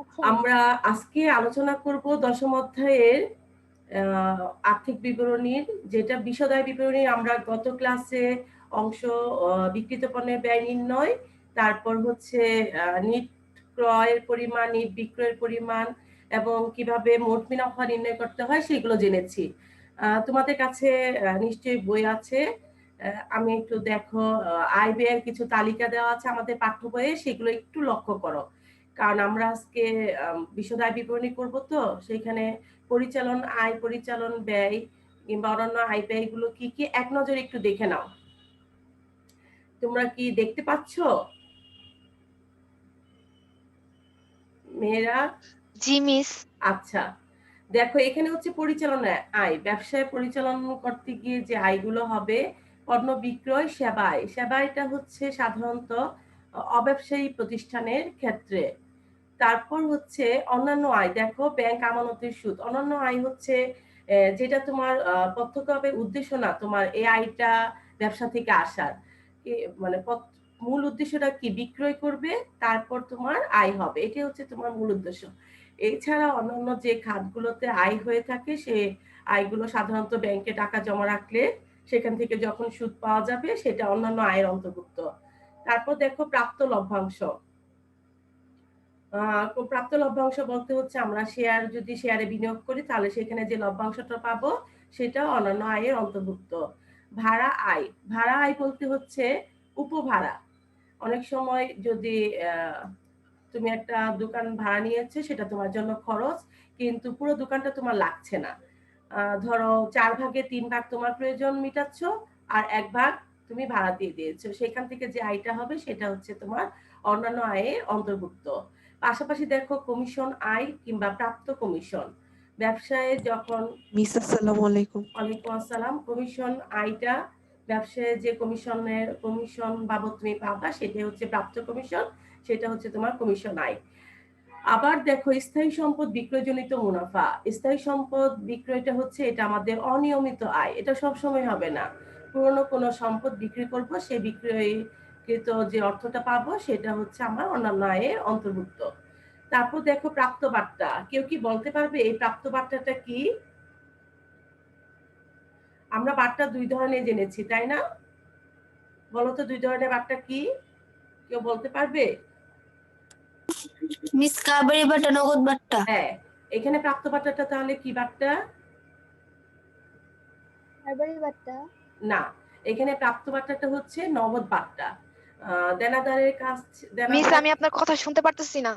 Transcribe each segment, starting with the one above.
আচ্ছা আমরা আজকে আলোচনা করব দশম অধ্যায়ের আর্থিক বিবরণীর, যেটা বিশদায় বিবরণী। আমরা গত ক্লাসে অংশ বিক্রিত পণ্যের ব্যয় নির্ণয়, তারপর হচ্ছে নিট ক্রয়ের পরিমাণ, নিট বিক্রয়ের পরিমাণ এবং কিভাবে মোট মুনাফা নির্ণয় করতে হয় সেগুলো জেনেছি। তোমাদের কাছে নিশ্চয়ই বই আছে। আমি একটু দেখো, আয় ব্যয়ের কিছু তালিকা দেওয়া আছে আমাদের পাঠ্য বইয়ে, সেগুলো একটু লক্ষ্য করো। কারণ আমরা আজকে বিশদ বিবরণী করব, তো সেইখানে পরিচালন আয়, পরিচালন ব্যয় কিংবা অন্যান্য আয় ব্যয়গুলো কি কি এক নজরে একটু দেখে নাও। তোমরা কি দেখতে পাচ্ছ মেয়েরা? জি মিস। আচ্ছা, দেখো এখানে হচ্ছে পরিচালনা আয়। ব্যবসায় পরিচালন করতে গিয়ে যে আয়গুলো হবে, পণ্য বিক্রয়, সেবা আয়। সেবা আয়টা হচ্ছে সাধারণত অব্যবসায়ী প্রতিষ্ঠানের ক্ষেত্রে। তারপর হচ্ছে অন্যান্য আয়। দেখো ব্যাংক আমানতের সুদ। অন্যান্য আয় হচ্ছে যেটা তোমার প্রত্যক্ষভাবে উদ্দেশ্য না, তোমার এই আয়টা ব্যবসা থেকে আসার মানে মূল উদ্দেশ্যটা কি, বিক্রয় করবে তারপর তোমার আয় হবে, এটাই হচ্ছে তোমার মূল উদ্দেশ্য। এছাড়া অন্যান্য যে খাতগুলোতে আয় হয়ে থাকে, সে আয়গুলো সাধারণত ব্যাংকে টাকা জমা রাখলে সেখান থেকে যখন সুদ পাওয়া যাবে সেটা অন্যান্য আয়ের অন্তর্ভুক্ত। তারপর দেখো প্রাপ্ত লভ্যাংশ। প্রাপ্ত লভ্যাংশ বলতে হচ্ছে আমরা যদি শেয়ারে বিনিয়োগ করি তাহলে সেখানে যে লভ্যাংশটা পাবো সেটা অন্যান্য আয়ের অন্তর্ভুক্ত। ভাড়া আয়। ভাড়া আয় বলতে হচ্ছে উপভাড়া। অনেক সময় যদি তুমি একটা দোকান ভাড়া নিয়েছো, সেটা তোমার জন্য খরচ, কিন্তু পুরো দোকানটা তোমার লাগছে না। ধরো 4 ভাগে 3 ভাগ তোমার প্রয়োজন মিটাচ্ছ, আর 1 ভাগ তুমি ভাড়া দিয়ে দিয়েছো। সেখান থেকে যে আয়টা হবে সেটা হচ্ছে তোমার অন্যান্য আয়ের অন্তর্ভুক্ত। পাশাপাশি দেখো কমিশন আয় কিংবা প্রাপ্ত কমিশন। ব্যবসায় যখন মিস আসসালামু আলাইকুম। ওয়ালাইকুম আসসালাম। কমিশন আয়টা ব্যবসায় যে কমিশন বাবদ তুমি পাবা সেটা হচ্ছে প্রাপ্ত কমিশন, সেটা হচ্ছে তোমার কমিশন আয়। আবার দেখো স্থায়ী সম্পদ বিক্রয়জনিত মুনাফা। স্থায়ী সম্পদ বিক্রয়টা হচ্ছে এটা আমাদের অনিয়মিত আয়, এটা সব সময় হবে না। পুরনো কোনো সম্পদ বিক্রি করব, সেই বিক্রয়কৃত যে অর্থটা পাবো সেটা হচ্ছে আমার অন্যান্য আয়ের অন্তর্ভুক্ত। তারপর দেখো প্রাপ্ত বার্তা। কেউ কি বলতে পারবে এই প্রাপ্ত বার্তাটা কি? আমরা বার্তা 2 ধরনের জেনেছি, তাই না? বলো তো 2 ধরনের বার্তা কি, কেউ বলতে পারবে? মিস কারবারি বার্তা, নগদ বার্তা। হ্যাঁ, এখানে প্রাপ্ত বার্তাটা তাহলে কি বার্তা? কারবারি বার্তা না, এখানে প্রাপ্ত বার্তাটা হচ্ছে নগদ বার্তা। দেনাদারের কাছ মিস আমি আপনার কথা শুনতে পারতেছি না।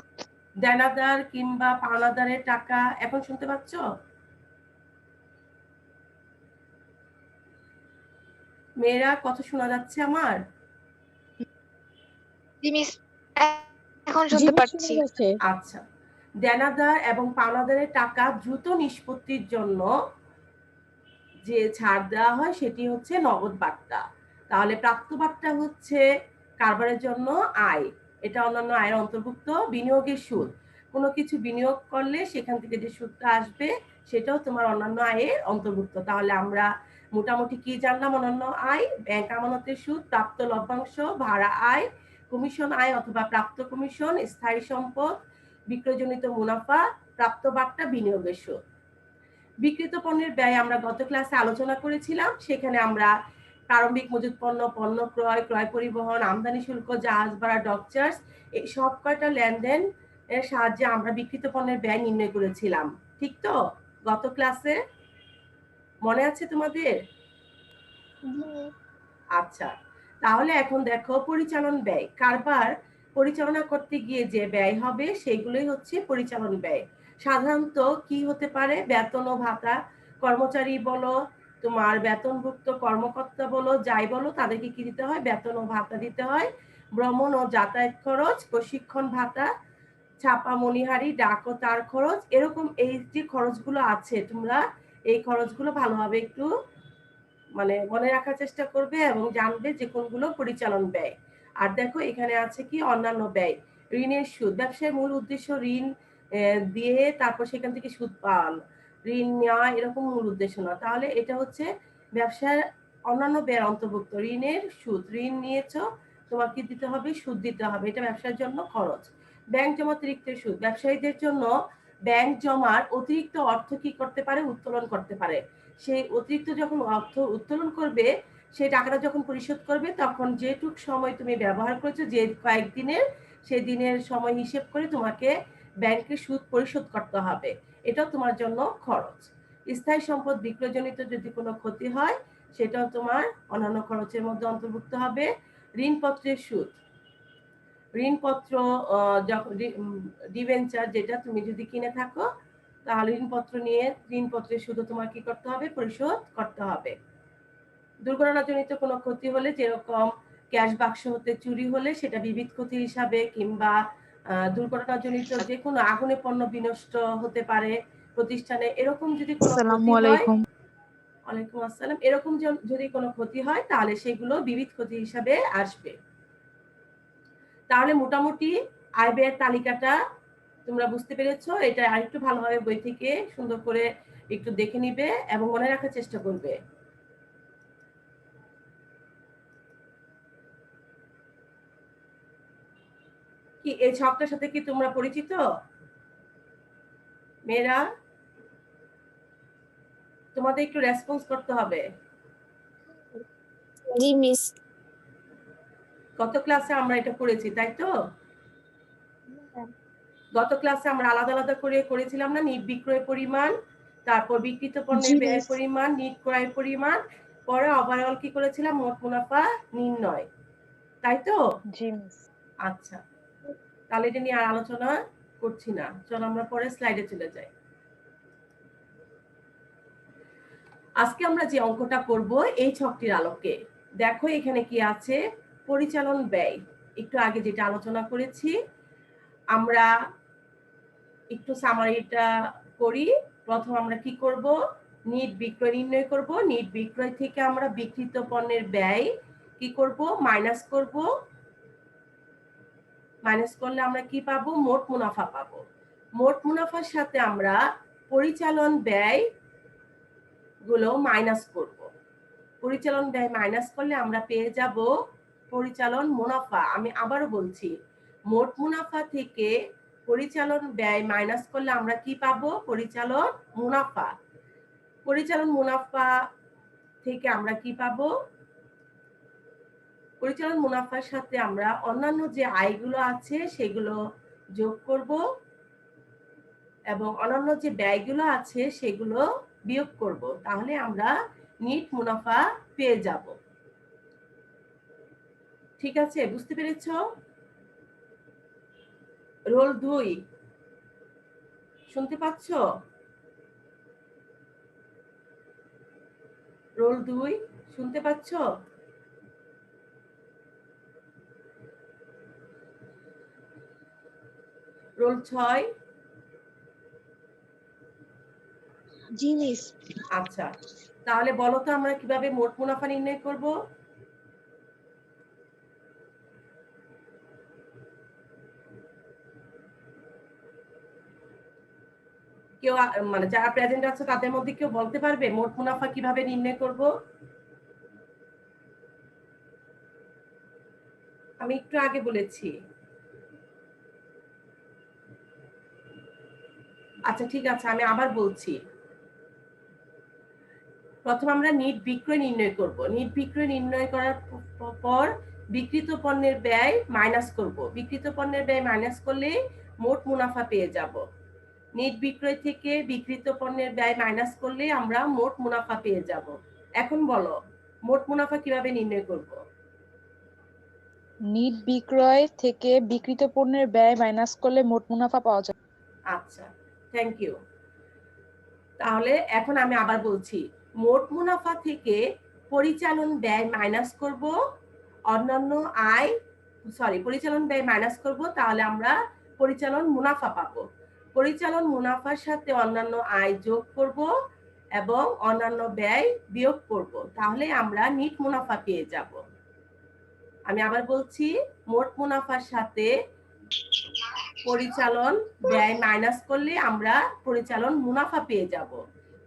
দেনাদার কিংবা পাওনাদারের টাকা। এখন শুনতে পাচ্ছ? মেয়েরা কথা শোনা যাচ্ছে আমার? জি মিস, এখন শুনতে পাচ্ছি। আচ্ছা, দেনাদার এবং পাওনাদারের টাকা দ্রুত নিষ্পত্তির জন্য যে ছাড় দেওয়া হয় সেটি হচ্ছে নগদ বার্তা। তাহলে প্রাপ্ত বার্তা হচ্ছে কারবারের জন্য আয়, এটা অন্যান্য আয়ের অন্তর্ভুক্ত। বিনিয়োগের সুদ। কোনো কিছু বিনিয়োগ করলে সেখান থেকে যে সুদটা আসবে সেটাও তোমার অন্যান্য আয়ের অন্তর্ভুক্ত। তাহলে আমরা মোটামুটি কি জানলাম? অন্যান্য আয়, ব্যাংক আমানতের সুদ, প্রাপ্ত লভ্যাংশ, ভাড়া আয়, কমিশন আয় অথবা প্রাপ্ত কমিশন, স্থায়ী সম্পদ, বিক্রয়জনিত মুনাফা, প্রাপ্ত বার্তা, বিনিয়োগের সুদ। বিক্রিত পণ্যের ব্যয় আমরা গত ক্লাসে আলোচনা করেছিলাম। সেখানে আমরা প্রারম্ভিক মজুত পণ্য, পণ্য ক্রয়, ক্রয় পরিবহন, আমদানি শুল্ক, জাহাজ ভাড়া, ডক চার্জ, এই সব কয়টা লেনদেন এর সাহায্যে আমরা বিক্রিত পণ্যের ব্যয় নির্ণয় করেছিলাম। ঠিক তো? গত ক্লাসে মনে আছে তোমাদের? আচ্ছা, তাহলে এখন দেখো পরিচালন ব্যয়। কারবার পরিচালনা করতে গিয়ে যে ব্যয় হবে সেগুলোই হচ্ছে পরিচালন ব্যয়। সাধারণত কি হতে পারে? বেতন ও ভাতা। কর্মচারী বলো, তোমার বেতনভুক্ত কর্মকর্তা বলো, যাই বলো, তাদেরকে কি দিতে হয়? বেতন ও ভাতা দিতে হয়। ভ্রমণ ও যাতায়াত খরচ, প্রশিক্ষণ ভাতা, ছাপা মণিহারি, ডাক ও তার খরচ, এরকম এই যে খরচগুলো আছে, তোমরা এই খরচগুলো ভালোভাবে একটু মানে মনে রাখার চেষ্টা করবে এবং জানবে যে কোনগুলো পরিচালন ব্যয়। আর দেখো এখানে আছে কি অন্যান্য ব্যয়। ঋণের সুদ। ব্যবসায় মূল উদ্দেশ্য ঋণ দিয়ে তারপর সেখান থেকে সুদ পাওয়া, ঋণ নেওয়া এরকম মূল উদ্দেশ্য না। তাহলে এটা হচ্ছে ব্যবসার অন্যান্য ব্যয়ের অন্তর্ভুক্ত। ঋণের সুদ, ঋণ নিয়েছো, তোমাকে দিতে হবে, সুদ দিতে হবে, এটা ব্যবসার জন্য খরচ। ব্যাংক জমা অতিরিক্ত সুদ। ব্যবসায়ীদের জন্য ব্যাংক জমার অতিরিক্ত অর্থ কি করতে পারে? উত্তোলন করতে পারে। সেই অতিরিক্ত যখন অর্থ উত্তোলন করবে, সেই টাকাটা যখন পরিশোধ করবে, তখন যেটুক সময় তুমি ব্যবহার করেছো, যে কয়েকদিনের, সেই দিনের সময় হিসেব করে তোমাকে ব্যাংকে সুদ পরিশোধ করতে হবে। এটাও তোমার জন্য খরচ। স্থায়ী সম্পদ বিক্রয়জনিত যদি কোনো ক্ষতি হয়, সেটাও তোমার অন্যান্য খরচের মধ্যে অন্তর্ভুক্ত হবে। ঋণপত্রের সুদ। ঋণপত্র যখন ডিবেঞ্চার যেটা তুমি যদি কিনে থাকো, তাহলে ঋণপত্র নিয়ে ঋণপত্রের সুদও তোমার কি করতে হবে? পরিশোধ করতে হবে। দুর্ঘটনাজনিত কোনো ক্ষতি হলে, যেরকম ক্যাশ বাক্স হতে চুরি হলে, সেটা বিবিধ ক্ষতি হিসাবে, কিংবা দুর্ঘটনাজনিত যে কোনো আগুনে পণ্য বিনষ্ট হতে পারে প্রতিষ্ঠানে, এরকম যদি কোনো ক্ষতি হয়, ওয়ালাইকুম আসসালাম, এরকম যদি কোনো ক্ষতি হয়, তাহলে সেগুলো বিবিধ ক্ষতি হিসাবে আসবে। তাহলে মোটামুটি আয় ব্যয়ের তালিকাটা তোমরা বুঝতে পেরেছো। এটা আরেকটু ভালোভাবে বই থেকে সুন্দর করে একটু দেখে নিবে এবং মনে রাখার চেষ্টা করবে। কি এই ছকটার সাথে কি তোমরা পরিচিত মেয়েরা? তোমাদের একটু রেসপন্স করতে হবে। জি মিস। গত ক্লাসে আমরা এটা করেছি, তাই তো? গত ক্লাসে আমরা আলাদা আলাদা করে করেছিলাম না? নিট বিক্রয় পরিমাণ, তারপর বিক্রিত পণ্যের ব্যয়ের পরিমাণ, নিট ক্রয়ের পরিমাণ, পরে ওভারঅল কি করেছিলাম? মোট মুনাফা নির্ণয়, তাই তো? জি মিস। আচ্ছা, তাহলে এটা নিয়ে আর আলোচনা করছি না। চলো আমরা পরে স্লাইডে চলে যাই। আজকে আমরা যে অঙ্কটা করব এই ছকটির আলোকে, দেখো এখানে কি আছে? পরিচালন ব্যয়। একটু আগে যেটা আলোচনা করেছি, আমরা একটু সামারিটা করি। প্রথম আমরা কি করব? নিট বিক্রয় নির্ণয় করব। নিট বিক্রয় থেকে আমরা বিক্রিত পণ্যের ব্যয় কি করব? মাইনাস করব। মাইনাস করলে আমরা কি পাবো? মোট মুনাফা পাবো। মোট মুনাফার সাথে আমরা পরিচালন ব্যয় গুলো মাইনাস করব। পরিচালন ব্যয় মাইনাস করলে আমরা পেয়ে যাব পরিচালন মুনাফা। আমি আবারও বলছি, মোট মুনাফা থেকে পরিচালন ব্যয় মাইনাস করলে আমরা কি পাবো? পরিচালন মুনাফা। পরিচালন মুনাফা থেকে আমরা কি পাবো? পরিচালন মুনাফার সাথে আমরা অন্যান্য যে আয়গুলো আছে সেগুলো যোগ করব এবং অন্যান্য যে ব্যয়গুলো আছে সেগুলো বিয়োগ করব। তাহলে আমরা নিট মুনাফা পেয়ে যাব। ঠিক আছে, বুঝতে পেরেছ? রোল 2 শুনতে পাচ্ছ? রোল 2 শুনতে পাচ্ছ? রোল 6। জি মিস। আচ্ছা, তাহলে বলো তো আমরা কিভাবে মোট মুনাফা নির্ণয় করব? কেউ মানে যারা প্রেজেন্ট আছে তাদের মধ্যে কেউ বলতে পারবে মোট মুনাফা কিভাবে নির্ণয় করব? আমি একটু আগে বলেছি। আচ্ছা ঠিক আছে, আমি আবার বলছি। প্রথম আমরা নিট বিক্রয় নির্ণয় করব। নিট বিক্রয় নির্ণয় করার পর বিক্রিত পণ্যের ব্যয় মাইনাস করব। বিক্রিত পণ্যের ব্যয় মাইনাস করলে মোট মুনাফা পেয়ে যাব। নিট বিক্রয় থেকে বিক্রিত পণ্যের ব্যয় মাইনাস করলে আমরা মোট মুনাফা পেয়ে যাব। এখন বলো মোট মুনাফা কিভাবে নির্ণয় করব? নিট বিক্রয় থেকে বিক্রিত পণ্যের ব্যয় মাইনাস করলে মোট মুনাফা পাওয়া যায়। আচ্ছা, থ্যাংক ইউ। তাহলে এখন আমি আবার বলছি, মোট মুনাফা থেকে পরিচালন ব্যয় মাইনাস করব, অন্যান্য আয় পরিচালন ব্যয় মাইনাস করব, তাহলে আমরা পরিচালন মুনাফা পাবো। পরিচালন মুনাফার সাথে অন্যান্য আয় যোগ করব এবং অন্যান্য ব্যয় বিয়োগ করব, তাহলে আমরা নিট মুনাফা পেয়ে যাব। আমি আবার বলছি, মোট মুনাফার সাথে পরিচালন ব্যয় মাইনাস করলে আমরা পরিচালন মুনাফা পেয়ে যাব।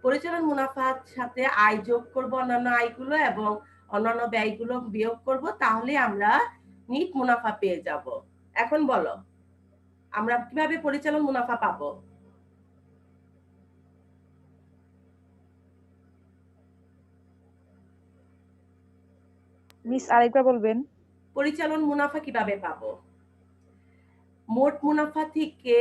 পরিচালন মুনাফার সাথে আয় যোগ করব, অন্যান্য আয়গুলো, এবং অন্যান্য ব্যয়গুলো বিয়োগ করব, তাহলে আমরা নিট মুনাফা পেয়ে যাব। এখন বলো আমরা কিভাবে পরিচালন মুনাফা পাবো? মিস আরেকবার বলবেন? পরিচালন মুনাফা কিভাবে পাবো? মোট মুনাফা থেকে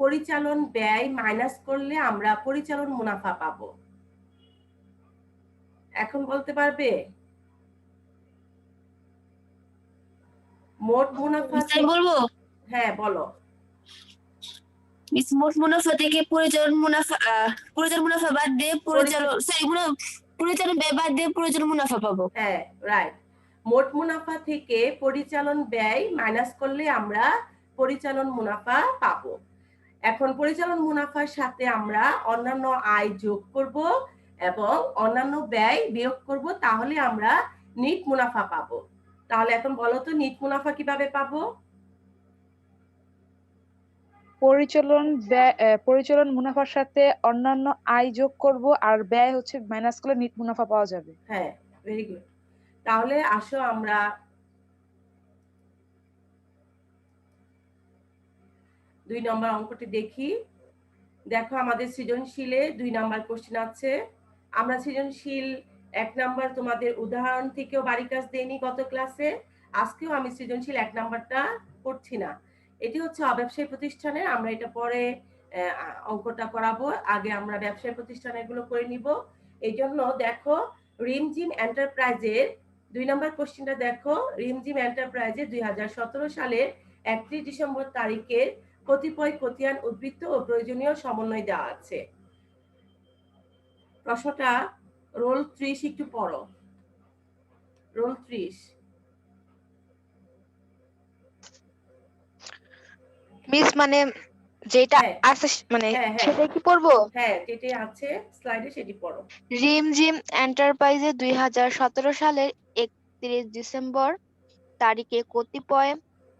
পরিচালন ব্যয় মাইনাস করলে আমরা পরিচালন মুনাফা পাবো। এখন বলতে পারবে? মোট মুনাফা আমি বলবো হ্যাঁ বলো। মিস মোট মুনাফা থেকে পরিচালন মুনাফা বাদ দিয়ে পরিচালন ব্যয় বাদ দিয়ে পরিচালন মুনাফা পাবো। হ্যাঁ রাইট। মোট মুনাফা থেকে পরিচালন ব্যয় মাইনাস করলে আমরা পরিচালন মুনাফা পাবো। এখন পরিচালন মুনাফার সাথে আমরা অন্যান্য আয় যোগ করব এবং অন্যান্য ব্যয় বিয়োগ করব, তাহলে আমরা নিট মুনাফা পাবো। তাহলে এখন বলো তো নিট মুনাফা কিভাবে পাবো? পরিচালন মুনাফার সাথে অন্যান্য আয় যোগ করব আর ব্যয় হচ্ছে মাইনাস করলে নিট মুনাফা পাওয়া যাবে। হ্যাঁ ভেরি গুড। তাহলে আসো আমরা দুই নম্বর অঙ্কটি দেখি। দেখো আমাদের সৃজনশীলে 2 নাম্বার কোশ্চেন আছে। আমরা সৃজনশীল 1 নাম্বার তোমাদের উদাহরণ থেকেও বাড়ি কাজ দেইনি গত ক্লাসে। আজকেও আমি সৃজনশীল 1 নাম্বারটা করছি না। এটি হচ্ছে অব্যবসায়ী প্রতিষ্ঠানের, আমরা এটা পরে অঙ্কটা করাবো। আগে আমরা ব্যবসায়ী প্রতিষ্ঠানের গুলো করে নিব। এই জন্য দেখো রিমঝিম এন্টারপ্রাইজের 2 নাম্বার কোশ্চেনটা দেখো। রিমঝিম এন্টারপ্রাইজে 2017 সালের 31 ডিসেম্বর তারিখের কতিপয় খতিয়ান উদ্বৃত্ত ও প্রয়োজনীয় সমন্বয় দেওয়া আছে। প্রশ্নটা রোল 30 একটু পড়ো। রোল 30। মিস মানে যেটা হ্যাঁ। আছে মানে হ্যাঁ, হ্যাঁ। সেটাই কি পড়বো? হ্যাঁ যেটি আছে স্লাইডে সেটি পড়ো। রিমঝিম এন্টারপ্রাইজে 2017 সালের 31 ডিসেম্বর তারিখে কতিপয়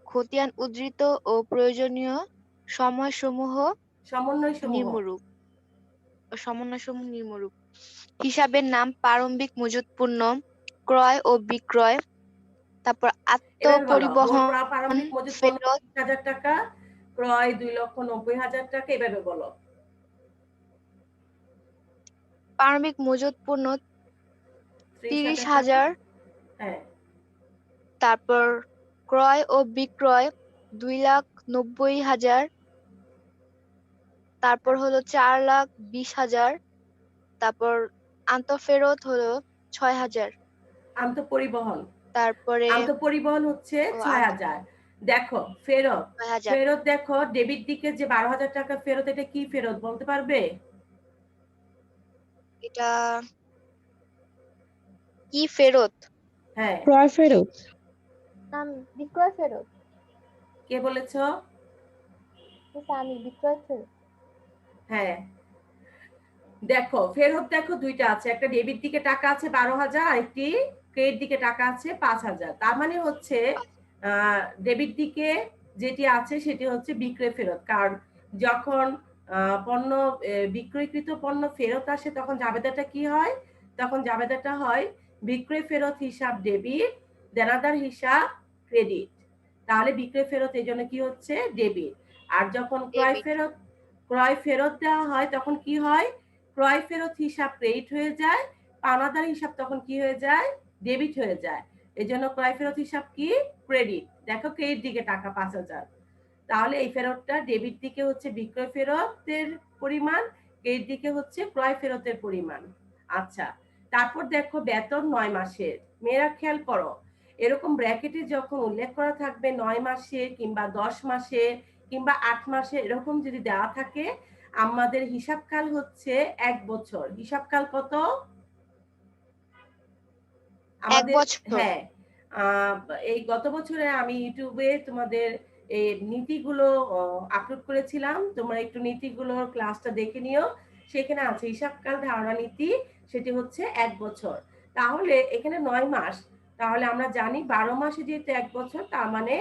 খতিয়ান উদ্ধৃত ও প্রয়োজনীয় সমন্বয়সমূহ নিম্নরূপ। হিসাবের নাম প্রারম্ভিক মজুত পণ্য, ক্রয় ও বিক্রয়, তারপর আত্মপরিবহন, প্রারম্ভিক মজুত পণ্য 30,000 টাকা, ক্রয় 2,90,000 টাকা, এভাবে বলো। প্রারম্ভিক মজুত পণ্য 30,000, হ্যাঁ। তারপর ক্রয় ও বিক্রয় 2,90,000, তারপর হলো 4,20,000, তারপর আন্তঃফেরত হলো 6,000, আন্তঃপরিবহন তারপরে হচ্ছে 6,000। দেখো ফেরত 6,000 দেখো ডেবিট দিকে যে 12,000 টাকা ফেরত, এটা কি ফেরত বলতে পারবে? এটা কি ফেরত? হ্যাঁ ক্রয় ফেরত। বিক্রয় ফেরত। কে বলেছ? আমি বিক্রয় ফেরত। হ্যাঁ দেখো ফেরত দেখো দুইটা আছে, একটা ডেবিট দিকে টাকা আছে 12,000 আর একটি ক্রেডিট দিকে টাকা আছে 5,000। তার মানে হচ্ছে ডেবিট দিকে যেটি আছে সেটি হচ্ছে বিক্রয় ফেরত। কারণ যখন পণ্য বিক্রয়কৃত পণ্য ফেরত আসে তখন জাবেদাটা কি হয়? তখন জাবেদাটা হয় বিক্রয় ফেরত হিসাব ডেবিট, দেনাদার হিসাব ক্রেডিট। তাহলে বিক্রয় ফেরত এই জন্য কি হচ্ছে? ডেবিট। আর যখন ক্রয় ফেরত দেওয়া হয় তখন কি হয়? ক্রয় ফেরত হিসাব ক্রেডিট হয়ে যায়, পাওনাদার হিসাব তখন কি হয়ে যায়? ডেবিট হয়ে যায়। এই জন্য ক্রয় ফেরত হিসাব কি? ক্রেডিট। দেখো ক্রেডিট দিকে টাকা 5,000, তাহলে এই ফেরতটা ডেবিট দিকে হচ্ছে বিক্রয় ফেরতের পরিমাণ, ক্রেডিট দিকে হচ্ছে ক্রয় ফেরতের পরিমাণ। আচ্ছা তারপর দেখো বেতন 9 মাসের। মেয়েরা খেয়াল করো, এরকম ব্র্যাকেটে যখন উল্লেখ করা থাকবে 9 মাসের কিংবা 10 মাসের কিংবা 8 মাসে, এরকম যদি দেওয়া থাকে, আমাদের হিসাবকাল হচ্ছে 1 বছর। হিসাবকাল কত? আমাদের হ্যাঁ এই গত বছরে আমি ইউটিউবে তোমাদের এই নীতিগুলো আপলোড করেছিলাম, তোমরা একটু নীতিগুলোর ক্লাসটা দেখে নিও। সেখানে আছে হিসাবকাল ধারণা নীতি, সেটি হচ্ছে 1 বছর। তাহলে এখানে 9 মাস, তাহলে আমরা জানি 12 মাসে যেহেতু 1 বছর, তার মানে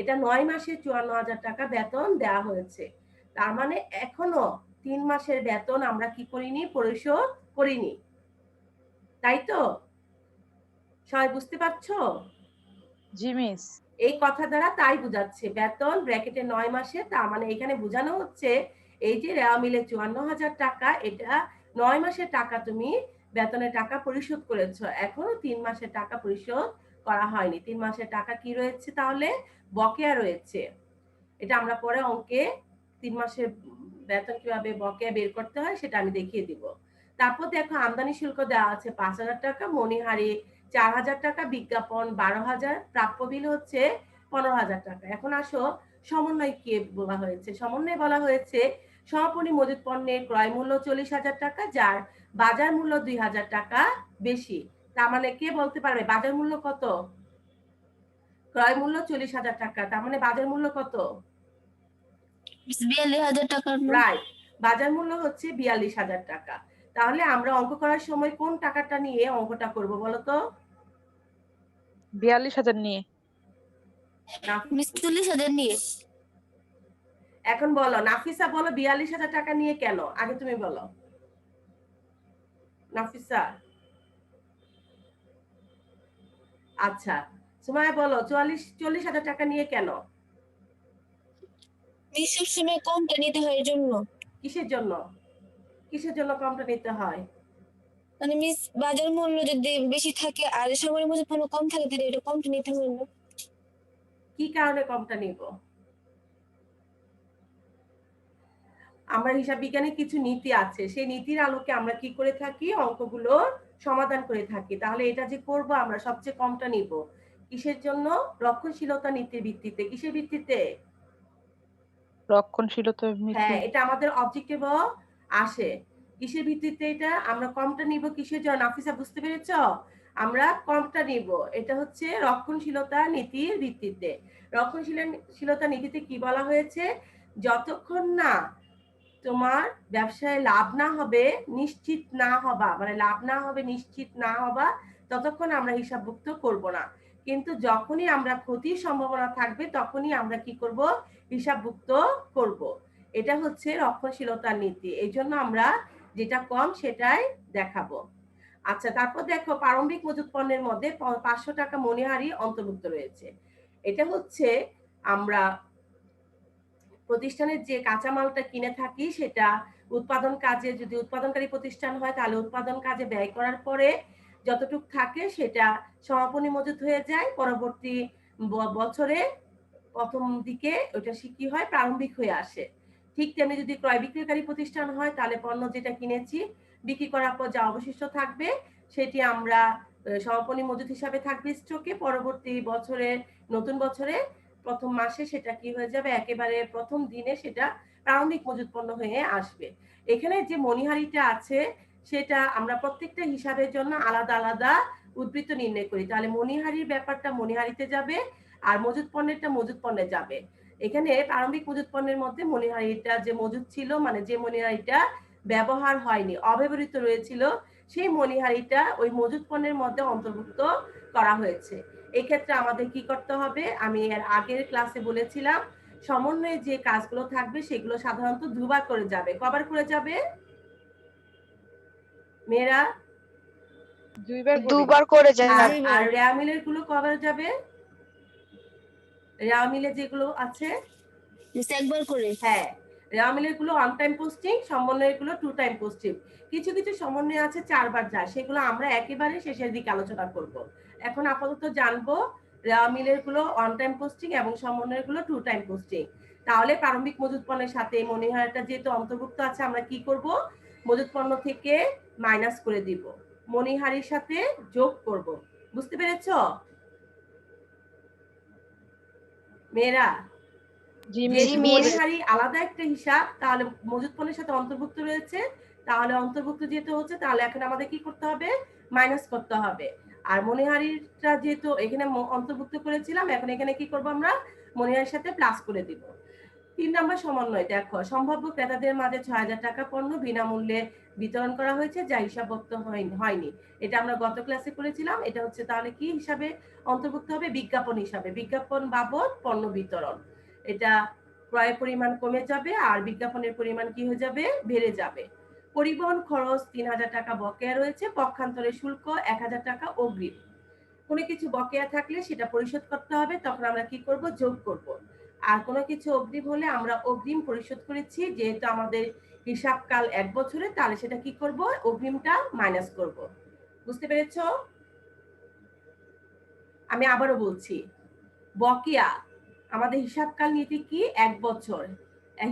এটা 9 মাসে 54,000 টাকা বেতন দেওয়া হয়েছে। তার মানে এখনো 3 মাসের বেতন আমরা কি করিনি? পরিশোধ করিনি, তাই তো? সবাই বুঝতে পারছো? জি মিস। এই কথা দ্বারা তাই বোঝাচ্ছে বেতন ব্র্যাকেটে 9 মাসে, তার মানে এখানে বোঝানো হচ্ছে এই যে রেওয়া মিলে 54,000 টাকা, এটা 9 মাসের টাকা তুমি বেতনের টাকা পরিশোধ করেছো, এখনো 3 মাসের টাকা পরিশোধ করা হয়নি। 3 মাসের টাকা কি রয়েছে তাহলে? বকেয়া রয়েছে। এটা আমরা পরে অঙ্কে 3 মাসের বেতন কিভাবে বকেয়া বের করতে হয় সেটা আমি দেখিয়ে দিব। তারপর দেখো আমদানি শুল্ক দেওয়া আছে 5,000 টাকা, মণিহারি 4,000 টাকা, বিজ্ঞাপন 12,000, প্রাপ্য বিল হচ্ছে 15,000 টাকা। এখন আসো সমন্বয় কি বলা হয়েছে। সমন্বয় বলা হয়েছে সমাপনী মজুত পণ্যের ক্রয় মূল্য 40,000 টাকা, যার বাজার মূল্য 2,000 টাকা বেশি। তার মানে কে বলতে পারবে বাজার মূল্য কত? ক্রয় মূল্য 40,000 টাকা, তার মানে বাজার মূল্য কত? 42,000 টাকা। রাইট, বাজার মূল্য হচ্ছে 42,000 টাকা। তাহলে আমরা অঙ্ক করার সময় কোন টাকাটা নিয়ে অঙ্কটা করব বলো তো? 42,000 নিয়ে। মিস 40,000 নিয়ে। এখন বলো নাফিসা, বলো 42,000 টাকা নিয়ে কেন? আগে তুমি বলো নাফিসা। আচ্ছা, সুমাইয়া বলো 40,000 টাকা নিয়ে কেন? মিস সবসময় কমটা নিতে হয় এর জন্য। কিসের জন্য? কিসের জন্য কমটা নিতে হয়? মানে মিস বাজার মূল্য যদি বেশি থাকে আর সামরিক মজুত পণ্য কম থাকে তাহলে এটা কমটা নিতে হয় না। কি কারণে কমটা নিব? আমরা হিসাব বিজ্ঞানে কিছু নীতি আছে, সেই নীতির আলোকে আমরা কি করে থাকি? অঙ্কগুলো সমাধান করে থাকি। তাহলে এটা যে করব আমরা সবচেয়ে কমটা নিব কিসের জন্য? রক্ষণশীলতা নীতির ভিত্তিতে। কিসের ভিত্তিতে? রক্ষণশীলতা হ্যাঁ, এটা আমাদের অবজেক্টিভও আসে। কিসের ভিত্তিতে এটা আমরা কমটা নিব? কিসের জন্য? নাফিসা বুঝতে পেরেছো? আমরা কমটা নিব, এটা হচ্ছে রক্ষণশীলতা নীতির ভিত্তিতে। রক্ষণশীলতা নীতিতে কি বলা হয়েছে? যতক্ষণ না তোমার ব্যবসায় লাভ না হবে, নিশ্চিত না হবা, মানে লাভ না হবে নিশ্চিত না হবা, ততক্ষণ আমরা হিসাবভুক্ত করব না। কিন্তু যখনই আমরা ক্ষতির সম্ভাবনা থাকবে তখনই আমরা কি করব? হিসাবভুক্ত করব। এটা হচ্ছে রক্ষণশীলতার নীতি। এই জন্য আমরা যেটা কম সেটাই দেখাবো। আচ্ছা, তারপর দেখো প্রারম্ভিক মজুত পণ্যের মধ্যে 500 টাকা মণিহারি অন্তর্ভুক্ত রয়েছে। এটা হচ্ছে আমরা প্রতিষ্ঠানের যে কাঁচামালটা কিনে থাকি সেটা উৎপাদন কাজে, যদি উৎপাদনকারী প্রতিষ্ঠান হয় তাহলে উৎপাদন কাজে ব্যয় করার পরে যতটুক থাকে সেটা সমাপনী মজুত হয়ে যায়, পরবর্তী বছরে প্রথম দিকে ওটা কি হয়? প্রারম্ভিক হয়ে আসে। ঠিক তেমনি যদি ক্রয় বিক্রয়কারী প্রতিষ্ঠান হয় তাহলে পণ্য যেটা কিনেছি বিক্রি করার পর যা অবশিষ্ট থাকবে সেটি আমরা সমাপনী মজুত হিসাবে থাকবে স্টকে, পরবর্তী বছরে নতুন বছরে প্রথম মাসে সেটা কি হয়ে যাবে? একেবারে প্রথম দিনে সেটা প্রারম্ভিক মজুত পণ্য হয়ে আসবে। এখানে যে মণিহারিটা আছে সেটা আমরা প্রত্যেকটা হিসাবের জন্য আলাদা আলাদা উদ্বৃত্ত নির্ণয় করি। তাহলে মণিহারির ব্যাপারটা মণিহারিতে যাবে আর মজুত পণ্যেরটা মজুত পণ্যে যাবে। এখানে প্রারম্ভিক মজুত পণ্যের মধ্যে মণিহারিটা যে মজুত ছিল, মানে যে মণিহারিটা ব্যবহার হয়নি, অব্যবহৃত রয়েছিল, সেই মণিহারিটা ওই মজুত পণ্যের মধ্যে অন্তর্ভুক্ত করা হয়েছে। এক্ষেত্রে আমাদের কি করতে হবে? আমি এর আগের ক্লাসে বলেছিলাম সমন্বয়ে যে কাজগুলো থাকবে সেগুলো সাধারণত দুবার করে যাবে। কবার করে যাবে মেয়েরা? দুবার করে যায়। আর রেয়া মিলের গুলো কবার যাবে? রেয়া মিলে যেগুলো আছে মিস একবার করে। হ্যাঁ, রেওয়া মিলের গুলো ওয়ান টাইম পোস্টিং, সমন্বয়ের গুলো টু টাইম পোস্টিং। কিছু কিছু সমন্বয় আছে 4 বার যায়, সেগুলো আমরা একেবারে শেষের দিকে আলোচনা করব। এখন আপাতত জানবো রেওয়া মিলের গুলো ওয়ান টাইম পোস্টিং এবং সমন্বয়ের গুলো টু টাইম পোস্টিং। তাহলে প্রারম্ভিক মজুত পণ্যের সাথে মণিহারিটা যেহেতু অন্তর্ভুক্ত আছে আমরা কি করব? মজুত পণ্য থেকে মাইনাস করে দিব, মণিহারির সাথে যোগ করব। বুঝতে পেরেছো মেয়েরা? জি যেহেতু মিস। মণিহারি আলাদা একটা হিসাব, তাহলে মজুত পণ্যের সাথে অন্তর্ভুক্ত রয়েছে, তাহলে অন্তর্ভুক্ত যেহেতু হচ্ছে তাহলে এখন আমাদের কি করতে হবে? মাইনাস করতে হবে। আর মণিহারিটা যেহেতু এখানে অন্তর্ভুক্ত করেছিলাম, এখন এখানে কি করব? আমরা মণিহারির সাথে প্লাস করে দিব। 3 নম্বর সমন্বয় দেখো, সম্ভাব্য ক্রেতাদের মাঝে 6,000 টাকা পণ্য বিনামূল্যে বিতরণ করা হয়েছে যা হিসাবভুক্ত হয়নি। এটা আমরা গত ক্লাসে করেছিলাম। এটা হচ্ছে তাহলে কি হিসাবে অন্তর্ভুক্ত হবে? বিজ্ঞাপন হিসাবে। বিজ্ঞাপন বাবদ পণ্য বিতরণ, এটা ক্রয়ের পরিমাণ কমে যাবে আর বিজ্ঞাপনের পরিমাণ কি হয়ে যাবে? বেড়ে যাবে। পরিবহন খরচ 3,000 টাকা বকেয়া রয়েছে, পক্ষান্তরে শুল্ক 1,000 টাকা অগ্রিম। কোনো কিছু বকেয়া থাকলে সেটা পরিশোধ করতে হবে, তখন আমরা কি করব, যোগ করব। আর কোনো কিছু অগ্রিম হলে আমরা অগ্রিম পরিশোধ করেছি, যেহেতু আমাদের হিসাবকাল 1 বছরের, তাহলে সেটা কি করব, অগ্রিমটা মাইনাস করব। বুঝতে পেরেছো? আমি আবারও বলছি, বকেয়া আমাদের হিসাবকাল নীতি কি, 1 বছর।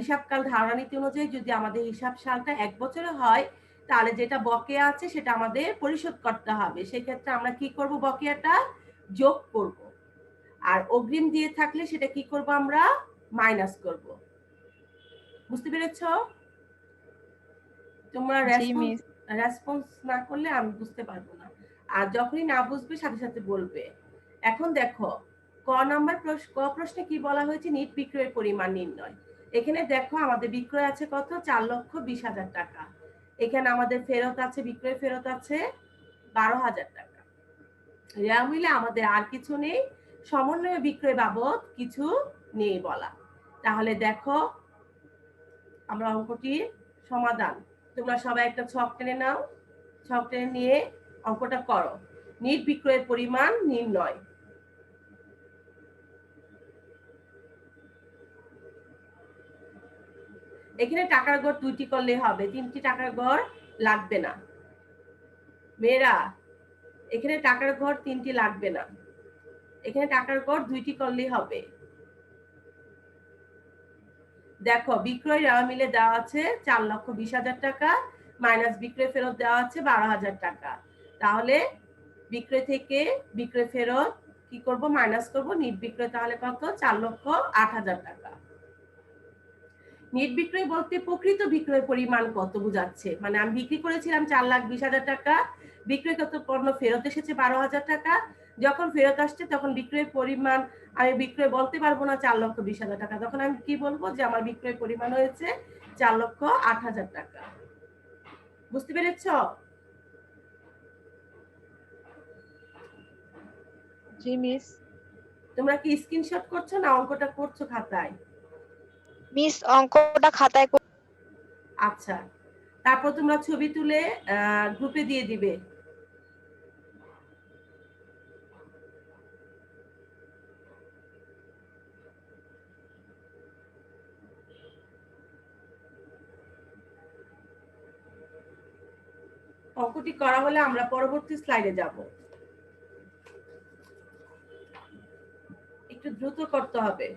হিসাবকাল ধারণা নীতি অনুযায়ী যদি আমাদের হিসাব সালটা 1 বছরে হয়, তাহলে যেটা বকেয়া আছে সেটা আমাদের পরিশোধ করতে হবে। সেক্ষেত্রে আমরা কি করব, বকেয়াটা যোগ করব। আর অগ্রিম দিয়ে থাকলে সেটা কি করব, আমরা মাইনাস করব। বুঝতে পেরেছো? তোমরা জি মিস। রেসপন্স না করলে আমি বুঝতে পারবো না। আর যখনই না বুঝবে সাথে সাথে বলবে। এখন দেখো, ক নাম্বার প্রশ্নে কি বলা হয়েছে, নিট বিক্রয়ের পরিমাণ নির্ণয়। এখানে দেখো আমাদের বিক্রয় আছে কত, 4,20,000 টাকা। এখানে আমাদের ফেরত আছে, বিক্রয় ফেরত আছে 12,000 টাকা। রেয়া মিলে আমাদের আর কিছু নেই, সমন্বয় বিক্রয় বাবদ কিছু নেই বলা। তাহলে দেখো আমরা অঙ্কটির সমাধান, তোমরা সবাই একটা ছক টেনে নাও, ছক টেনে নিয়ে অঙ্কটা করো। নিট বিক্রয়ের পরিমাণ নির্ণয়। এখানে টাকার গড় 2টি করলে হবে, 3টি টাকার গড় লাগবে না। মেয়েরা, এখানে টাকার গড় 3টি লাগবে না, এখানে টাকার গড় 2টি করলেই হবে। দেখো বিক্রয় রেওয়া মিলে দেওয়া আছে 4,20,000 টাকা, মাইনাস বিক্রয় ফেরত দেওয়া আছে 12,000 টাকা। তাহলে বিক্রয় থেকে বিক্রয় ফেরত কি করব, মাইনাস করব। নিট বিক্রয় তাহলে কত, 4,08,000 টাকা। নিট বিক্রয় বলতে প্রকৃত বিক্রয় পরিমাণ কত বোঝাচ্ছে, মানে আমি বিক্রি করেছিলাম 4,20,000 টাকা, বিক্রয়কৃত পণ্য ফেরত এসেছে 12,000 টাকা। যখন ফেরত আসছে তখন বিক্রয়ের পরিমাণ আমি বিক্রয় বলতে পারবো না 4,20,000 টাকা, তখন আমি কি বলবো, যে আমার বিক্রয় পরিমাণ হয়েছে 4,08,000 টাকা। বুঝতে পেরেছ? জি মিস। তোমরা কি স্ক্রিনশট করছো না অঙ্কটা করছো খাতায়? মিস অঙ্কটা খাতায় আচ্ছা, তারপর তোমরা ছবি তুলে গ্রুপে দিয়ে দিবে। অঙ্কটি করা হলে আমরা পরবর্তী স্লাইডে যাব। একটু দ্রুত করতে হবে।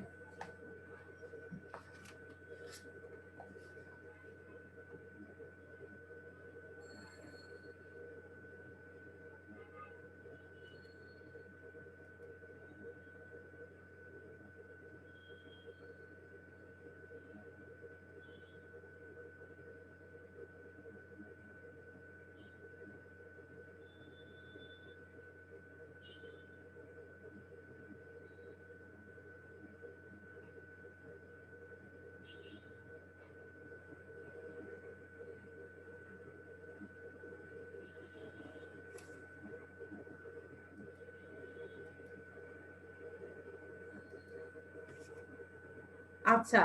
আচ্ছা,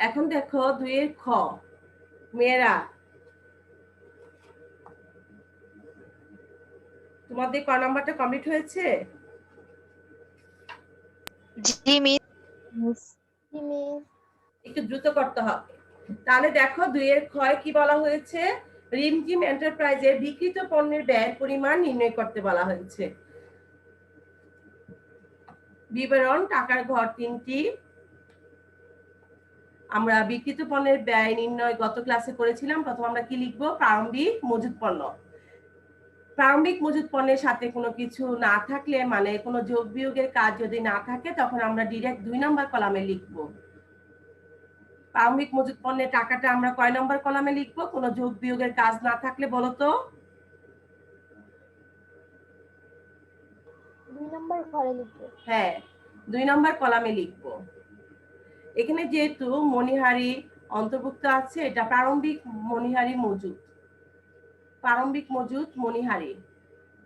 এখন দেখো 2 এর খ। মেয়েরা, তোমাদের ক নাম্বারটা কমপ্লিট হয়েছে? জি মিস। মিস। জি মিস। একটু দ্রুত করতে হবে। তাহলে দেখো 2 এর ক্ষয় কি বলা হয়েছে, রিমঝিম এন্টারপ্রাইজের বিক্রিত পণ্যের ব্যয়ের পরিমাণ নির্ণয় করতে বলা হয়েছে। বিবরণ, টাকার ঘর 3টি। আমরা বিক্রিত পণ্যের ব্যয় নির্ণয় গত ক্লাসে করেছিলাম। প্রথম আমরা কি লিখবো, প্রারম্ভিক মজুত পণ্য। প্রারম্ভিক মজুত পণ্যের সাথে কোনো কিছু না থাকলে, মানে কোনো যোগ বিয়োগের কাজ যদি না থাকে, তখন আমরা ডিরেক্ট 2 নম্বর কলামে লিখবো। প্রারম্ভিক মজুত পণ্যের টাকাটা আমরা কয় নম্বর কলামে লিখবো, কোনো যোগ বিয়োগের কাজ না থাকলে বলো তো? 2 নম্বর ঘরে লিখবো। হ্যাঁ, 2 নম্বর কলামে লিখবো। এখানে যেহেতু মণিহারি অন্তর্ভুক্ত আছে, এটা প্রারম্ভিক মণিহারি মজুত। প্রারম্ভিক মজুত মণিহারি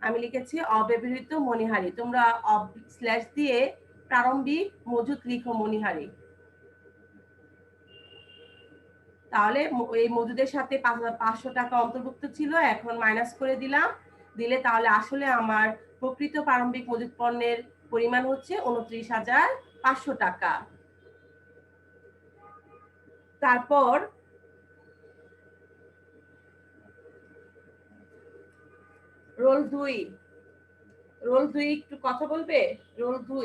আমি লিখেছি অব্যবহৃত মণিহারি, তোমরা স্ল্যাশ দিয়ে প্রারম্ভিক মজুত লিখো মণিহারি। তাহলে এই মজুদের সাথে 5,500 টাকা অন্তর্ভুক্ত ছিল, এখন মাইনাস করে দিলাম। দিলে তাহলে আসলে আমার প্রকৃত প্রারম্ভিক মজুত পণ্যের পরিমাণ হচ্ছে 29,500 টাকা। তারপর রোল 2, রোল 2 একটু কথা বলবে? রোল 2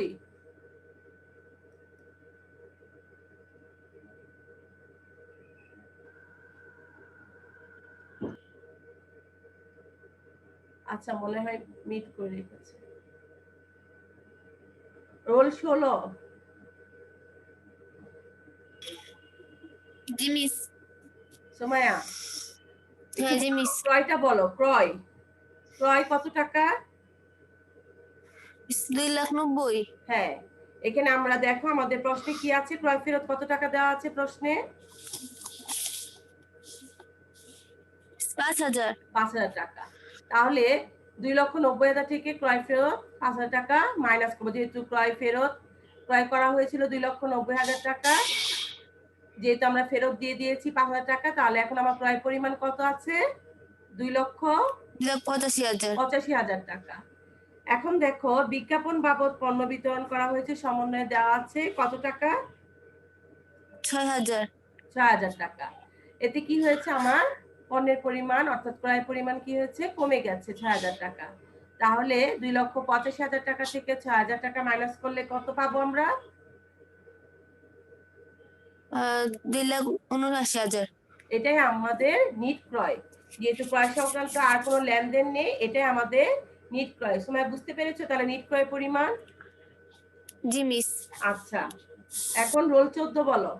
আচ্ছা, মনে হয় মিট করে রেখেছে। রোল 16, জি মিস। সোমায়া হ্যাঁ জি মিস। ক্রয়টা বলো। ক্রয় কত টাকা? 2,90,000। হ্যাঁ, এখানে আমরা দেখো আমাদের প্রশ্নে কি আছে, ক্রয় ফেরত কত টাকা দেওয়া আছে প্রশ্নে? 5,000। 5,000 টাকা। তাহলে 2,90,000 থেকে ক্রয় ফেরত 5,000 টাকা মাইনাস করবো, যেহেতু ক্রয় করা হয়েছিল 2,90,000 টাকা, যেহেতু আমরা ফেরত দিয়ে দিয়েছি 5,000 টাকা, তাহলে এখন আমার ক্রয় পরিমাণ কত আছে? 2,85,000। 2,85,000 টাকা। এখন দেখো বিজ্ঞাপন বাবদ পণ্য বিতরণ করা হয়েছে, সমন্বয়ে দেওয়া আছে কত টাকা? 6,000। 6,000 টাকা। এতে কি হয়েছে, আমার পণ্যের পরিমাণ অর্থাৎ ক্রয় পরিমাণ কি হয়েছে? কমে গেছে 6,000 টাকা। তাহলে 2,85,000 টাকা থেকে 6,000 টাকা মাইনাস করলে কত পাবো আমরা? 2,79,000। এটাই আমাদের নিট ক্রয়। যেহেতু ক্রয় সংক্রান্ত আর কোনো লেনদেন নেই, এটাই আমাদের নিট ক্রয়। সময় বুঝতে পেরেছো তাহলে নিট ক্রয় পরিমাণ? জি মিস। আচ্ছা, এখন রোল 14 বলো।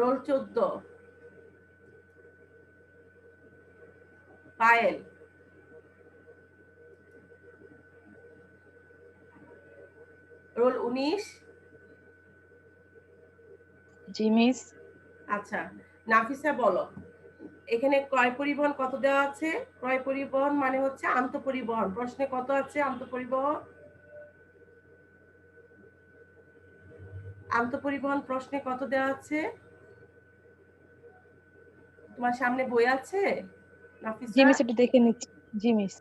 রোল 14, পায়েল। রোল 19, জি মিস। আচ্ছা নাফিসা বলো। এখানে ক্রয় পরিবহন কত দেওয়া আছে? ক্রয় পরিবহন মানে হচ্ছে আন্তঃপরিবহন। প্রশ্নে কত আছে আন্তঃপরিবহন? আন্তঃপরিবহন প্রশ্নে কত দেওয়া আছে? তোমার সামনে বই আছে জি নাফিসা? মিস, একটু দেখে নিচ্ছি। জি মিস।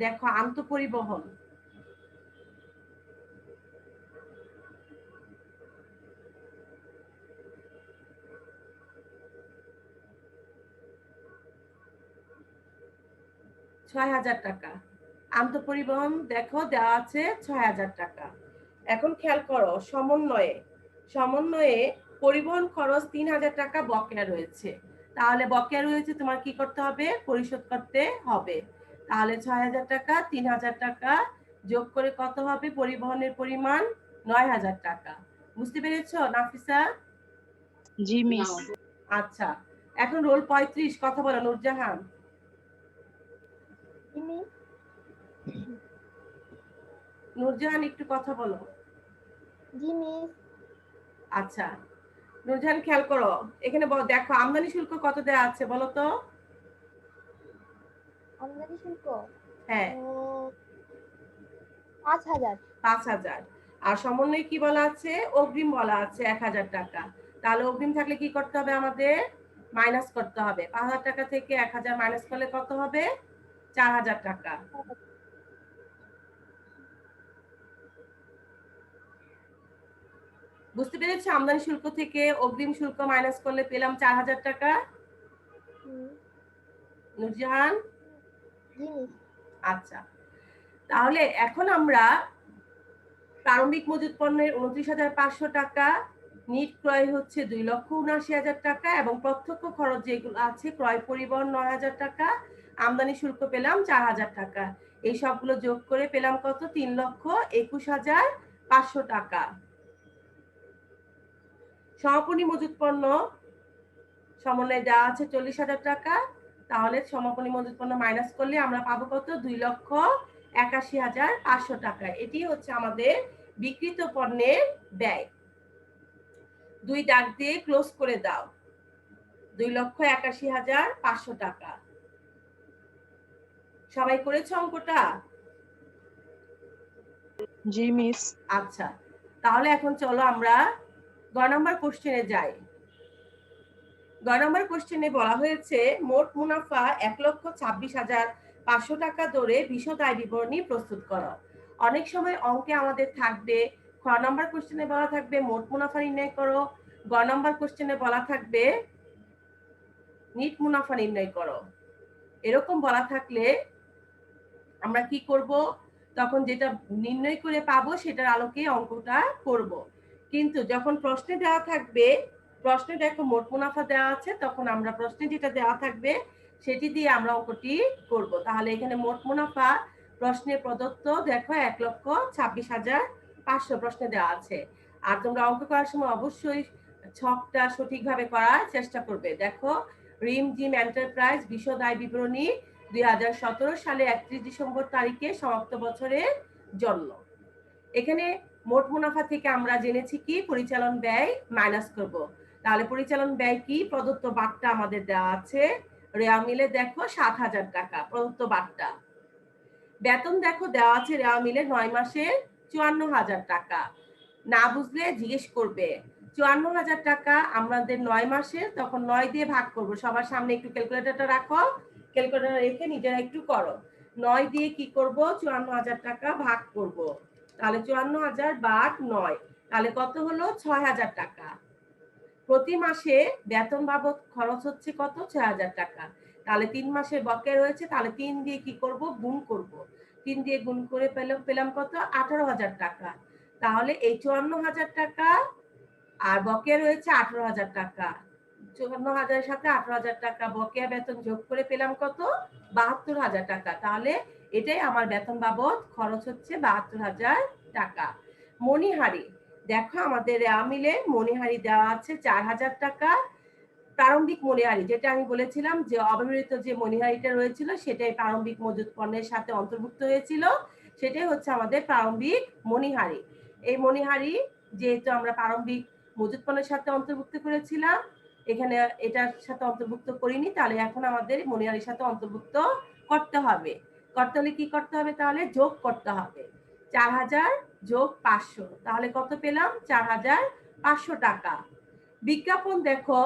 দেখো আন্তঃপরিবহন ৳৬,০০০ টাকা। আন্তঃপরিবহন দেখো দেওয়া আছে ৬,০০০ টাকা। এখন খেয়াল করো সমন্বয়ে পরিবহন খরচ ৩,০০০ টাকা বকেয়া রয়েছে। তাহলে বকেয়া রয়েছে, তোমার কি করতে হবে? পরিশোধ করতে হবে। তাহলে ৬,০০০ টাকা ৩,০০০ টাকা যোগ করে কত হবে? পরিবহনের পরিমাণ ৯,০০০ টাকা। বুঝতে পেরেছো নাফিসা? জি মিস। আচ্ছা, এখন রোল ৩৫ কথা বলো নূরজাহান। জি মিস। নূরজাহান একটু কথা বলো। জি মিস। আচ্ছা নূরজাহান খেয়াল করো, এখানে দেখো আমদানি শুল্ক কত দেওয়া আছে বলো তো? আমদানি শুল্ক হ্যাঁ 5,000। 5,000। আর সমন্বয়ে কি বলা আছে? অগ্রিম বলা আছে 1,000 টাকা। তাহলে অগ্রিম থাকলে কি করতে হবে আমাদের? মাইনাস করতে হবে। 5,000 টাকা থেকে 1,000 মাইনাস করলে কত হবে? 4,000 টাকা। বুঝতে পেরেছো? আমদানি শুল্ক থেকে অগ্রিম শুল্ক মাইনাস করলে পেলাম 4,000 টাকা। নূরজাহান জি মিস। আচ্ছা, তাহলে এখন আমরা প্রারম্ভিক মজুত পণ্যের 29,500 টাকা, নিট ক্রয় হচ্ছে 2,79,000 টাকা এবং প্রত্যক্ষ খরচ যেগুলো আছে ক্রয় পরিবহন 9,000 টাকা, আমদানি শুল্ক পেলাম 4,000 টাকা। এই সবগুলো যোগ করে পেলাম কত? 3,21,500 টাকা। সমাপনী মজুত পণ্য সমন্বয়ে দেওয়া আছে 40,000 টাকা। তাহলে সমাপনী মজুত পণ্য মাইনাস করলে আমরা পাবো কত? 2,81,500 টাকা। এটি হচ্ছে আমাদের বিক্রিত পণ্যের ব্যয়। 2 দাগ দিয়ে ক্লোজ করে দাও। 2,81,500 টাকা। সবাই করেছো অঙ্কটা? জি মিস। আচ্ছা, তাহলে এখন চলো আমরা গ নাম্বার কোশ্চেনে যাই। গ নম্বর কোশ্চেনে বলা হয়েছে মোট মুনাফা ১,২৬,৫০০ টাকা দরে বিশদ আয় বিবরণী প্রস্তুত করো। অনেক সময় অঙ্কে আমাদের থাকবে খ নম্বর কোশ্চেনে বলা থাকবে মোট মুনাফা নির্ণয় করো, গ নম্বর কোশ্চেনে বলা থাকবে নিট মুনাফা নির্ণয় করো। এরকম বলা থাকলে আমরা কি করব, তখন যেটা নির্ণয় করে পাবো সেটার আলোকে অঙ্কটা করব। কিন্তু যখন প্রশ্নে দেওয়া থাকবে, প্রশ্নে দেখো মোট মুনাফা দেওয়া আছে, তখন আমরা প্রশ্নে যেটা দেওয়া থাকবে সেটি দিয়ে আমরা অঙ্কটি করব। তাহলে এখানে মোট মুনাফা প্রশ্নে প্রদত্ত দেখো ১,২৬,৫০০ প্রশ্নে দেওয়া আছে। আর তোমরা অঙ্ক করার সময় অবশ্যই ছকটা সঠিকভাবে করার চেষ্টা করবে। দেখো রিম জিম এন্টারপ্রাইজ বিশদ আয় বিবরণী ২০১৭ সালে ৩১ ডিসেম্বর তারিখে সমাপ্ত বছরের জন্য। এখানে মোট মুনাফা থেকে আমরা জেনেছি কি পরিচালন ব্যয় মাইনাস করব। তাহলে পরিচালন ব্যয় কি, প্রদত্ত বারটা আমাদের দেওয়া আছে, রেওয়া মিলে দেখো ৭,০০০ টাকা প্রদত্ত বারটা। বেতন দেখো দেওয়া আছে রেওয়া মিলে ৯ মাসে ৫৪,০০০ টাকা। না বুঝলে জিজ্ঞেস করবে। ৫৪,০০০ টাকা আমাদের ৯ মাসের, তখন ৯ দিয়ে ভাগ করব। সবার সামনে একটু ক্যালকুলেটরটা রাখো, ক্যালকুলেটর রেখে নিজেরা একটু করো। ৯ দিয়ে কি করব, ৫৪,০০০ টাকা ভাগ করব। তাহলে ৫৪,০০০ ভাগ ৯, তাহলে কত হলো ৬,০০০ টাকা। প্রতি মাসে বেতন বাবদ খরচ হচ্ছে কত, ৬,০০০ টাকা। তাহলে ৩ মাসের বকেয়া রয়েছে, তাহলে ৩ দিয়ে কি করব, গুণ করব। ৩ দিয়ে গুণ করে পেলাম কত, ১৮,০০০ টাকা। তাহলে এই ৫৪,০০০ টাকা আর বকেয়া রয়েছে ১৮,০০০ টাকা। ৫৪,০০০ সাথে ১৮,০০০ টাকা বকেয়া বেতন যোগ করে পেলাম কত, ৭২,০০০ টাকা। তাহলে এটাই আমার বেতন বাবদ খরচ হচ্ছে ৭২,০০০ টাকা। মণিহারি দেখো আমাদের রেওয়া মিলে মণিহারি দেওয়া আছে ৪,০০০ টাকা। প্রারম্ভিক মণিহারি যেটা আমি বলেছিলাম যে অব্যবহৃত যে মণিহারিটা রয়েছিল সেটাই প্রারম্ভিক মজুত পণ্যের সাথে অন্তর্ভুক্ত হয়েছিল, সেটাই হচ্ছে আমাদের প্রারম্ভিক মণিহারি। এই মণিহারি যেহেতু আমরা প্রারম্ভিক মজুত পণ্যের সাথে অন্তর্ভুক্ত করেছিলাম, এখানে এটার সাথে অন্তর্ভুক্ত করিনি, তাহলে এখন আমাদের মণিহারির সাথে অন্তর্ভুক্ত করতে হবে। করতে হলে কি করতে হবে, তাহলে যোগ করতে হবে। ৪,০০০ যোগ ৫০০, তাহলে কত পেলাম, ৪,৫০০ টাকা। বিজ্ঞাপন দেখো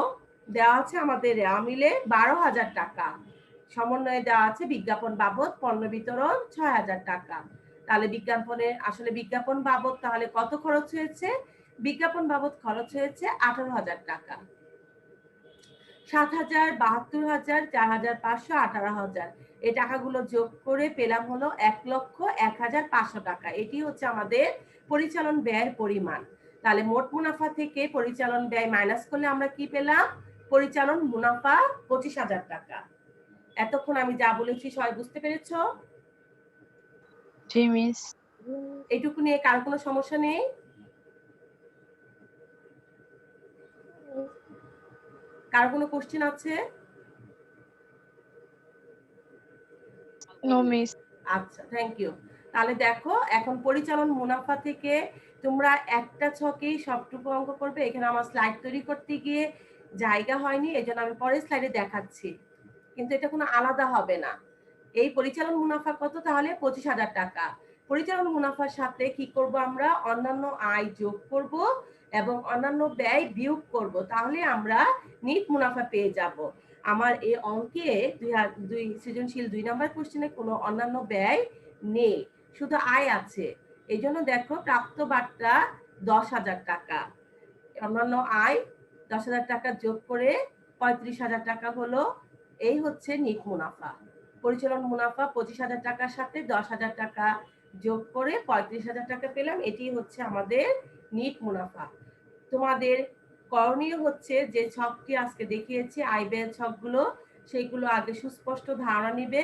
দেওয়া আছে আমাদের রেওয়া মিলে ১২,০০০ টাকা। সমন্বয়ে দেওয়া আছে বিজ্ঞাপন বাবদ পণ্য বিতরণ ৬,০০০ টাকা। তাহলে বিজ্ঞাপন বাবদ তাহলে কত খরচ হয়েছে, বিজ্ঞাপন বাবদ খরচ হয়েছে ১৮,০০০ টাকা। ৭,০০০, ৭২,০০০, ৪,৫০০, ১৮,০০০ এই টাকাগুলো যোগ করে পেলাম হলো ১,০১,৫০০ টাকা। এটি হচ্ছে আমাদের পরিচালন ব্যয়ের পরিমাণ। তাহলে মোট মুনাফা থেকে পরিচালন ব্যয় মাইনাস করলে আমরা কি পেলাম, পরিচালন মুনাফা ২৫,০০০ টাকা। এতক্ষণ আমি যা বলেছি সবাই বুঝতে পেরেছো? জি মিস। এইটুকু নিয়ে কার কোনো সমস্যা নেই? কার কোনো কোশ্চেন আছে? No miss. আচ্ছা, থ্যাংক ইউ। তাহলে দেখো এখন পরিচালন মুনাফা থেকে তোমরা একটা ছকেই সবটুকু অঙ্ক করবে। এখানে আমার স্লাইড তৈরি করতে গিয়ে জায়গা হয়নি, এজন্য আমি পরের স্লাইডে দেখাচ্ছি, কিন্তু এটা কোনো আলাদা হবে না। এই পরিচালন মুনাফা কত, তাহলে ২৫,০০০ টাকা। পরিচালন মুনাফার সাথে কি করব, আমরা অন্যান্য আয় যোগ করব এবং অন্যান্য ব্যয় বিয়োগ করব, তাহলে আমরা নিট মুনাফা পেয়ে যাব। আমার এই অঙ্কে সৃজনশীল ২ নম্বর কোশ্চেনে কোনো অন্যান্য ব্যয় নেই, শুধু আয় আছে। এই জন্য দেখো প্রাপ্ত বার্তা ১০,০০০ টাকা, অন্যান্য আয় ১০,০০০ টাকা যোগ করে ৩৫,০০০ টাকা হলো। এই হচ্ছে নিট মুনাফা। পরিচালন মুনাফা ২৫,০০০ টাকার সাথে ১০,০০০ টাকা যোগ করে ৩৫,০০০ টাকা পেলাম, এটি হচ্ছে আমাদের নিট মুনাফা। তোমাদের করণীয় হচ্ছে যে ছকটি আজকে দেখিয়েছি আয় ব্যয়ের ছকগুলো, সেইগুলো আগে সুস্পষ্ট ধারণা নিবে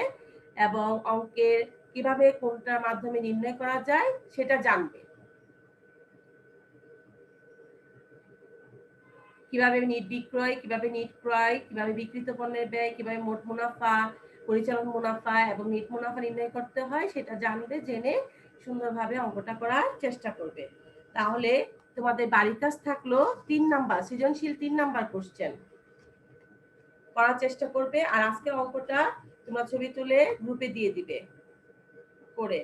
এবং অঙ্কের কিভাবে কোনটার মাধ্যমে নির্ণয় করা যায় সেটা জানবে। কিভাবে নিট বিক্রয়, কিভাবে নিট ক্রয়, কিভাবে বিক্রিত পণ্যের ব্যয়, কিভাবে মোট মুনাফা, পরিচালন মুনাফা এবং নিট মুনাফা নির্ণয় করতে হয় সেটা জানবে, জেনে সুন্দরভাবে অঙ্কটা করার চেষ্টা করবে। তাহলে তোমাদের বাড়ির কাজ থাকলো ৩ নাম্বার সৃজনশীল ৩ নাম্বার কোশ্চেন করার চেষ্টা করবে। আর আজকের অঙ্কটা তোমরা ছবি তুলে গ্রুপে দিয়ে দিবে, করে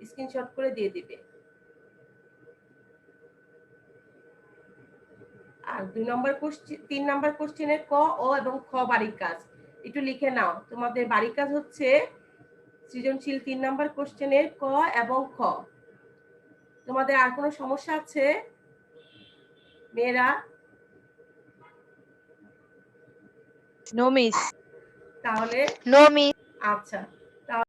স্ক্রিনশট করে দিয়ে দিবে। আর 3 নম্বর কোশ্চেনের ক, ও এবং খ বাড়ির কাজ একটু লিখে নাও। তোমাদের বাড়ির কাজ হচ্ছে সৃজনশীল 3 নম্বর কোশ্চেনের ক এবং খ। তোমাদের আর কোনো সমস্যা আছে মেয়েরা? No miss. তাহলে নো মিস। আচ্ছা